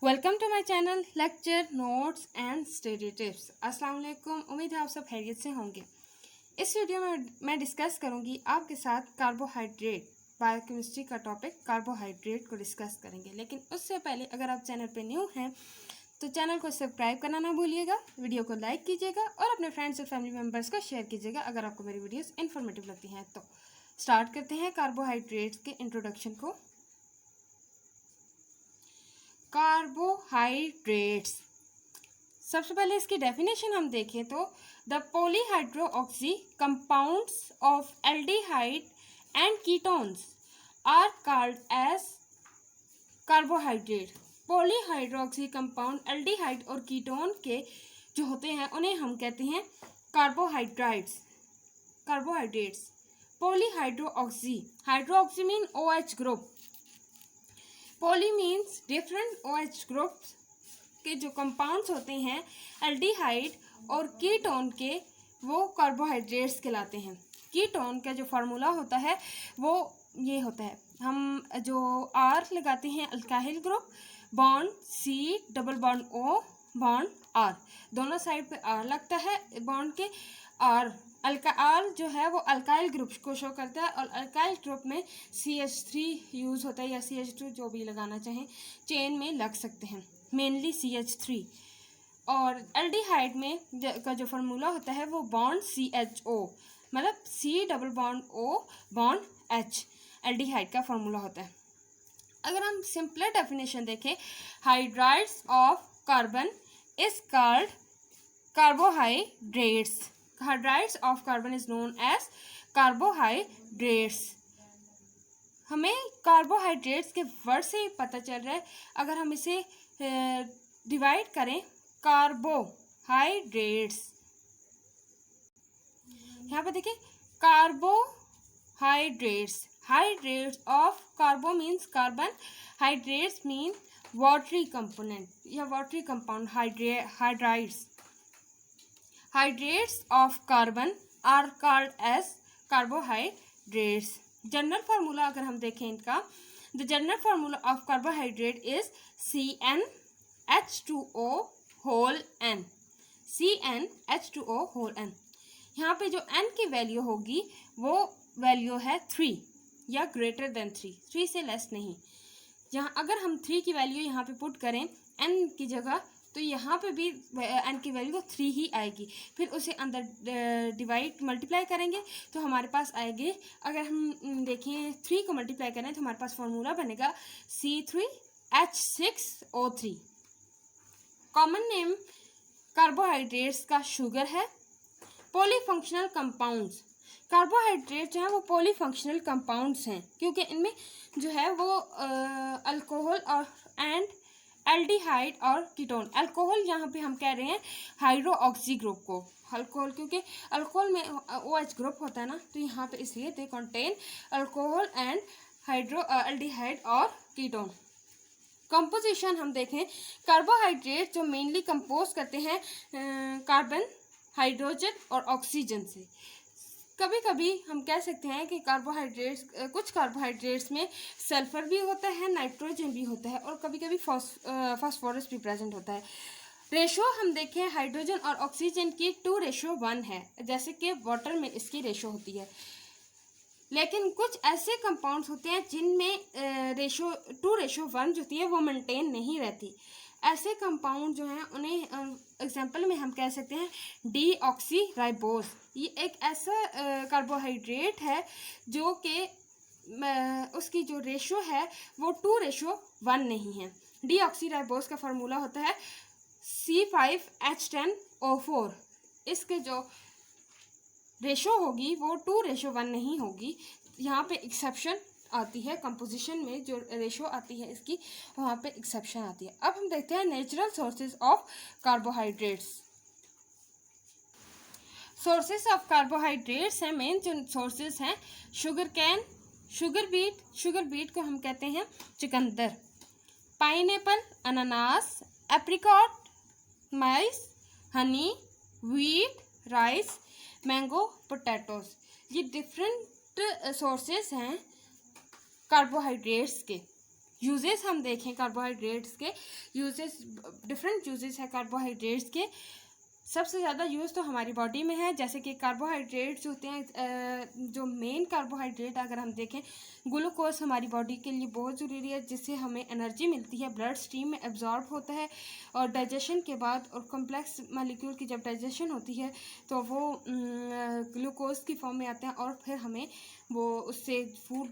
Welcome to my channel lecture notes and study tips. अस्सलाम वालेकुम। उम्मीद है आप सब खैरियत से होंगे। इस वीडियो में मैं डिस्कस करूंगी आपके साथ कार्बोहाइड्रेट, बायोकेमिस्ट्री का टॉपिक कार्बोहाइड्रेट को डिस्कस करेंगे। लेकिन उससे पहले अगर आप चैनल पे न्यू हैं तो चैनल को सब्सक्राइब करना ना भूलिएगा, वीडियो को लाइक कीजिएगा और अपने फ्रेंड्स और फैमिली मेम्बर्स को शेयर कीजिएगा अगर आपको मेरी वीडियोज़ इन्फॉर्मेटिव लगती हैं। तो स्टार्ट करते हैं कार्बोहाइड्रेट्स के इंट्रोडक्शन को। कार्बोहाइड्रेट्स, सबसे पहले इसकी डेफिनेशन हम देखें तो the polyhydroxy compounds of aldehyde and ketones are called as carbohydrate. Polyhydroxy compound aldehyde और कीटोन के जो होते हैं उन्हें हम कहते हैं carbohydrates. Polyhydroxy, hydroxy mean OH group, poly means different OH groups के जो कंपाउंड्स होते हैं एल्डिहाइड और कीटोन के, वो कार्बोहाइड्रेट्स कहलाते हैं। कीटोन का जो फार्मूला होता है वो ये होता है, हम जो R लगाते हैं alkyl group, bond C double bond O bond R, दोनों साइड पे R लगता है बॉन्ड के। R जो है वो अल्काइल ग्रुप को शो करता है और अल्काइल ग्रुप में CH3 यूज़ होता है या CH2 जो भी लगाना चाहें चेन में लग सकते हैं, मेनली CH3। और एल्डिहाइड में का जो फार्मूला होता है वो बॉन्ड CHO, मतलब C double bond O bond H, aldehyde का फार्मूला होता है। अगर हम सिंपलर डेफिनेशन देखें, hydrides of carbon is called carbohydrates. Hydrides of carbon is known as carbohydrates. हमें कार्बोहाइड्रेट्स के वर्ड से ही पता चल रहा है। अगर हम इसे डिवाइड करें, कार्बोहाइड्रेट्स, यहाँ पे देखिए carbohydrates, hydrates of carbo means carbon, hydrates mean watery component या watery compound. Hydrides, hydrates of carbon are called as carbohydrates. General formula अगर हम देखें इनका, the general formula of carbohydrate is CnH2O whole N, CnH2O whole N। यहाँ पे जो N की value होगी वो वैल्यू है 3 या ग्रेटर देन 3 से लेस नहीं। यहाँ अगर हम 3 की वैल्यू यहाँ पे पुट करें N की जगह तो यहाँ पे भी N की वैल्यू 3 ही आएगी। फिर उसे अंदर मल्टीप्लाई करेंगे तो हमारे पास आएगी, अगर हम देखें 3 को मल्टीप्लाई करें तो हमारे पास फॉर्मूला बनेगा C3H6O3। कॉमन नेम कार्बोहाइड्रेट्स का शुगर है। पॉलीफंक्शनल कंपाउंड्स, कार्बोहाइड्रेट जो है वो पॉलीफंक्शनल कंपाउंड्स हैं क्योंकि इनमें जो है वो अल्कोहल और एंड एल्डिहाइड और कीटोन। अल्कोहल यहाँ पे हम कह रहे हैं हाइड्रोऑक्सी ग्रुप को, अल्कोहल क्योंकि अल्कोहल में OH ग्रुप होता है ना, तो यहाँ पे इसलिए they contain alcohol and aldehyde और कीटोन। कंपोजिशन हम देखें, कार्बोहाइड्रेट जो मेनली कंपोज करते हैं कार्बन, हाइड्रोजन और ऑक्सीजन से। कभी कभी हम कह सकते हैं कि कार्बोहाइड्रेट्स, कुछ कार्बोहाइड्रेट्स में सल्फर भी होता है, नाइट्रोजन भी होता है और कभी कभी फास्फोरस भी प्रेजेंट होता है। रेशो हम देखें, हाइड्रोजन और ऑक्सीजन की 2:1 है, जैसे कि वाटर में इसकी रेशो होती है। लेकिन कुछ ऐसे कंपाउंड्स होते हैं जिनमें रेशो 2:1 जो होती है वो मेंटेन नहीं रहती। ऐसे कंपाउंड जो हैं उन्हें एग्जांपल में हम कह सकते हैं डीऑक्सीराइबोस। ये एक ऐसा कार्बोहाइड्रेट है जो कि उसकी जो रेशो है वो 2:1 नहीं है। डीऑक्सीराइबोस का फार्मूला होता है C5H10O4। इसके जो रेशो होगी वो 2:1 नहीं होगी। यहाँ पे एक्सेप्शन आती है, कंपोजिशन में जो रेशो आती है इसकी वहाँ पे एक्सेप्शन आती है। अब हम देखते हैं natural sources of carbohydrates. Sources of carbohydrates हैं, मेन जो सोर्सेज हैं शुगर कैन, शुगर बीट को हम कहते हैं चुकंदर, पाइनएप्पल अनानास, apricot, maize, honey, wheat, rice, mango, potatoes. ये डिफरेंट सोर्सेज हैं कार्बोहाइड्रेट्स के। यूजेस हम देखें कार्बोहाइड्रेट्स के यूजेस, डिफरेंट यूजेस है कार्बोहाइड्रेट्स के। सबसे ज़्यादा यूज़ तो हमारी बॉडी में है, जैसे कि कार्बोहाइड्रेट्स होते हैं, जो मेन कार्बोहाइड्रेट अगर हम देखें, ग्लूकोज हमारी बॉडी के लिए बहुत ज़रूरी है, जिससे हमें एनर्जी मिलती है, ब्लड स्ट्रीम में एब्जॉर्ब होता है और डाइजेशन के बाद और कॉम्प्लेक्स मॉलिक्यूल की जब डाइजेशन होती है तो वो ग्लूकोज की फॉर्म में आते हैं और फिर हमें वो उससे फूड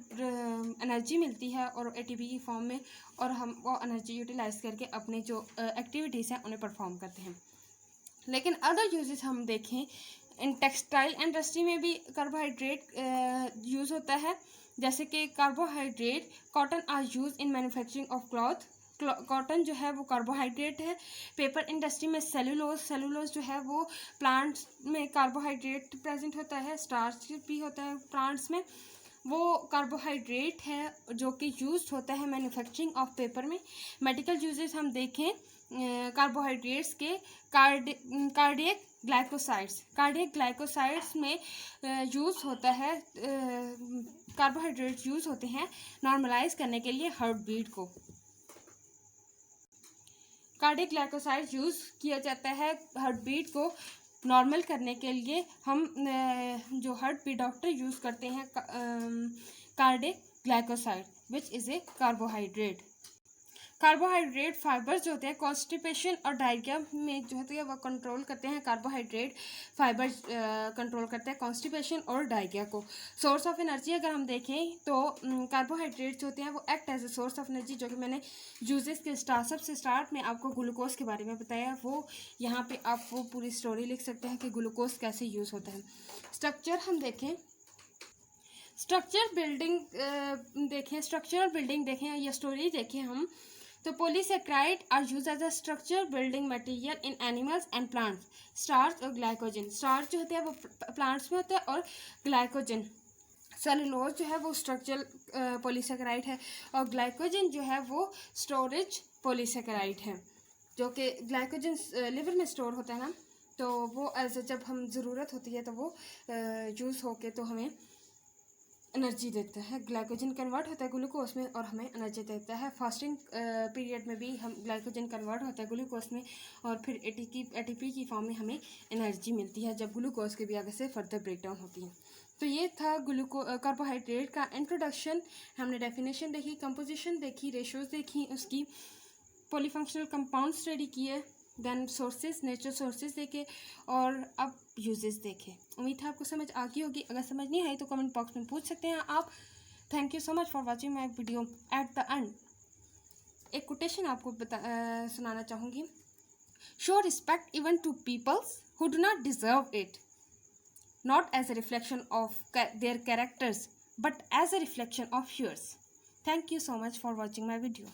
एनर्जी मिलती है और एटीपी की फॉर्म में, और हम वो एनर्जी यूटिलाइज करके अपने जो एक्टिविटीज़ हैं उन्हें परफॉर्म करते हैं। लेकिन अदर यूजेस हम देखें, इन टेक्सटाइल इंडस्ट्री में भी कार्बोहाइड्रेट यूज़ होता है, जैसे कि carbohydrate cotton are use in manufacturing of cloth. Cotton जो है वो कार्बोहाइड्रेट है। पेपर इंडस्ट्री में सेलुलोज जो है वो प्लांट्स में कार्बोहाइड्रेट प्रेजेंट होता है, स्टार्च भी होता है प्लांट्स में, वो कार्बोहाइड्रेट है जो कि यूज होता है मैन्युफैक्चरिंग ऑफ पेपर में। मेडिकल यूजेस हम देखें कार्बोहाइड्रेट्स के, कार्डियक ग्लाइकोसाइड्स में यूज़ होता है, कार्बोहाइड्रेट्स यूज़ होते हैं नॉर्मलाइज करने के लिए हार्ट बीट को। कार्डियक ग्लाइकोसाइड्स यूज़ किया जाता है हार्ट बीट को नॉर्मल करने के लिए। हम जो हार्ट बीट डॉक्टर यूज़ करते हैं cardiac glycoside which is a carbohydrate. Carbohydrate fibres जो होते हैं कॉन्स्टिपेशन और डायरिया में जो होती है वो कंट्रोल करते हैं। कार्बोहाइड्रेट फाइबर्स कंट्रोल करते हैं कॉन्स्टिपेशन और डायरिया को। सोर्स ऑफ एनर्जी अगर हम देखें तो कार्बोहाइड्रेट्स होते हैं वो act as a source of energy, जो कि मैंने यूजेस के सबसे स्टार्ट में आपको ग्लूकोज के बारे में बताया, वो यहाँ पे आप वो पूरी स्टोरी लिख सकते हैं कि ग्लूकोज कैसे यूज़ होता है। स्ट्रक्चर हम देखें, स्ट्रक्चरल बिल्डिंग देखें या स्टोरी देखें हम, तो polysaccharide are use as a structural building material in animals and plants. Starch और ग्लाइकोजन, स्टार्च जो होते हैं वो प्लांट्स में होता है और ग्लाइकोजन सेलुलोज जो है वो स्ट्रक्चरल पॉलीसेक्राइड है और ग्लाइकोजन जो है वो स्टोरेज पॉलीसेक्राइड है, जो कि ग्लाइकोजन लिवर में स्टोर होता है ना, तो वो ऐसे जब हम ज़रूरत होती है तो वो यूज़ होके तो हमें एनर्जी देता है। ग्लाइकोजन कन्वर्ट होता है ग्लूकोज में और हमें एनर्जी देता है। फास्टिंग पीरियड में भी हम ग्लाइकोजन कन्वर्ट होता है ग्लूकोज में और फिर एटीपी की फॉर्म में हमें एनर्जी मिलती है जब ग्लूकोज के भी आगे से फर्दर ब्रेकडाउन होती है। तो ये था कार्बोहाइड्रेट का इंट्रोडक्शन। हमने डेफिनेशन देखी, कंपोजिशन देखी, रेशोज देखी, उसकी पॉलीफंक्शनल कंपाउंड स्टडी किए, देन सोर्सेज, नेचुरल सोर्सेज देखे और अब यूजेस देखे। उम्मीद है आपको समझ आ गई होगी। अगर समझ नहीं आई तो कमेंट बॉक्स में पूछ सकते हैं आप। Thank you so much for watching my video. At the end एक कोटेशन आपको सुनाना चाहूँगी। Show respect even to peoples who do not deserve it, not as a reflection of their characters but as a reflection of yours. Thank you so much for watching my video.